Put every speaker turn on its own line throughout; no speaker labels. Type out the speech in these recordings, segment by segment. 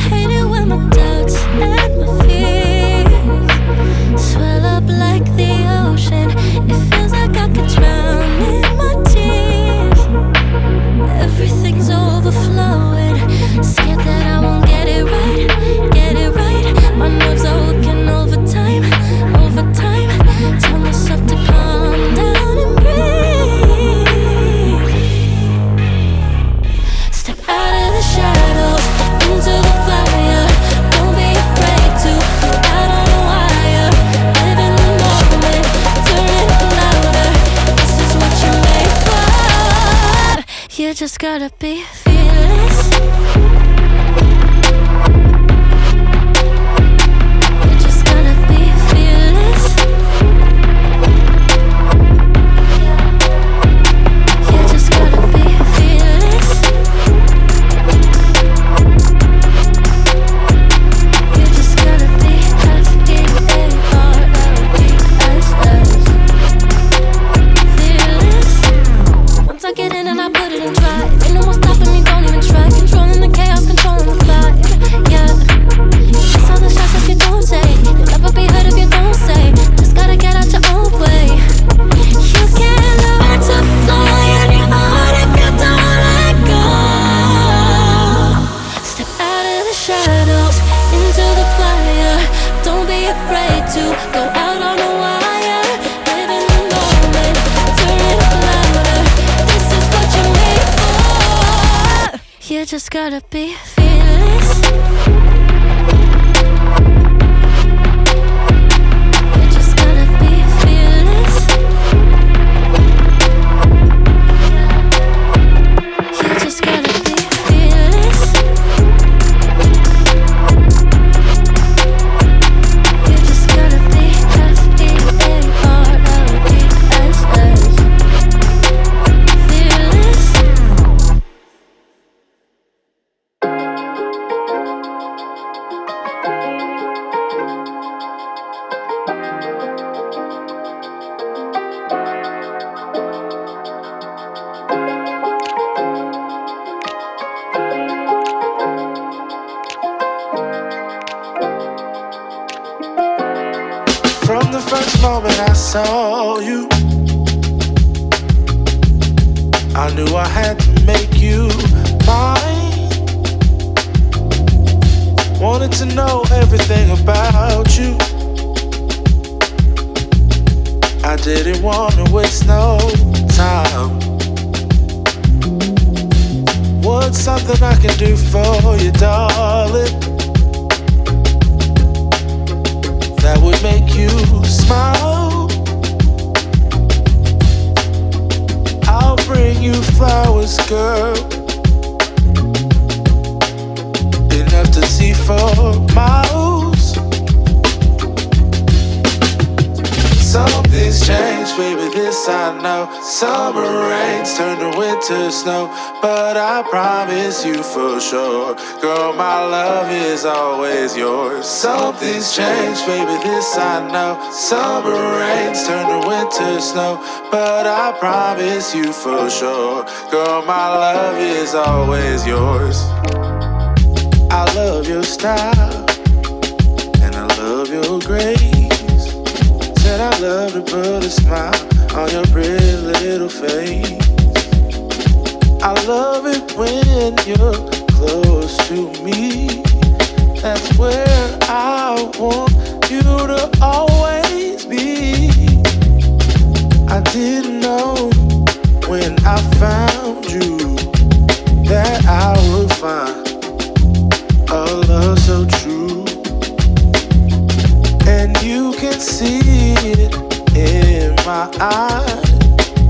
Hate it when my doubts and my fears swell up like the ocean. It feels like I could drown in my tears. Everything's overflowing. Scared that I won't get it right, get it right. My nerves are working overtime, overtime. Tell myself to calm down and breathe. Step out of the shadows, into the fire. Don't be afraid to go out on a wire. Live in the moment, turn it up louder. This is what you're made for. You just gotta be fearless. You just gotta be fearless. You just gotta be fearless. You just gotta be fearless. Once I get in and I put it in drive, ain't no more stopping me, don't even try. Controlling the chaos, controlling the vibe, yeah. That's all the shots if you don't say. You'll never be heard if you don't say. Just gotta get out your own way. You can't learn to fly anymore if you don't let go. Step out of the shadows, into the fire. Don't be afraid to go out on a wire. Live in the moment, turn it up louder. This is what you're made for. You just gotta be fearless. You just gotta be fearless. You just gotta be fearless. You just gotta be fearless.
From the first moment I saw you, I knew I had to make you mine. Wanted to know everything about you. I didn't want to waste no time. What's something I can do for you, darling, that would make you smile? I'll bring you flowers, girl, enough to see for miles. Something's changed, baby, this I know. Summer rains turn to winter snow, but I promise you for sure, girl, my love is always yours. Something's changed, baby, this I know. Summer rains turn to winter snow, but I promise you for sure, girl, my love is always yours. I love your style, and I love your grace. Said I love to put a smile on your pretty little face. I love it when you're close to me. That's where I want you to always be. I didn't know when I found you that I would find a love so true. And you can see it in my eyes.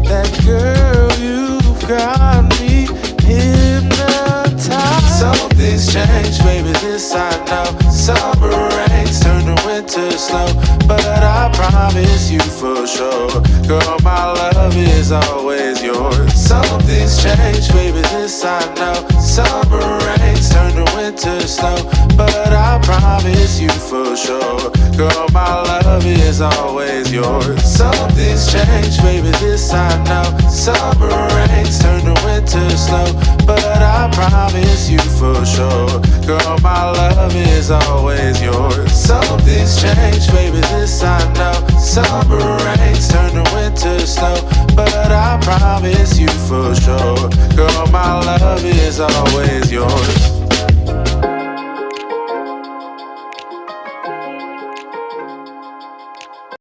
That girl, you've got me hypnotized. Something's changed, baby, this I know. Summer rains turn to winter snow, but I promise you for sure, girl, my love is always yours. Something's changed, baby, this I know. Summer rains turn to winter snow, but I promise you for sure, girl, my love is is always yours. Something's changed, baby, this I know. Summer rains turn to winter snow, but I promise you for sure, girl, my love is always yours. Something's changed, baby, this I know. Summer rains turn to winter snow, but I promise you for sure, girl, my love is always yours.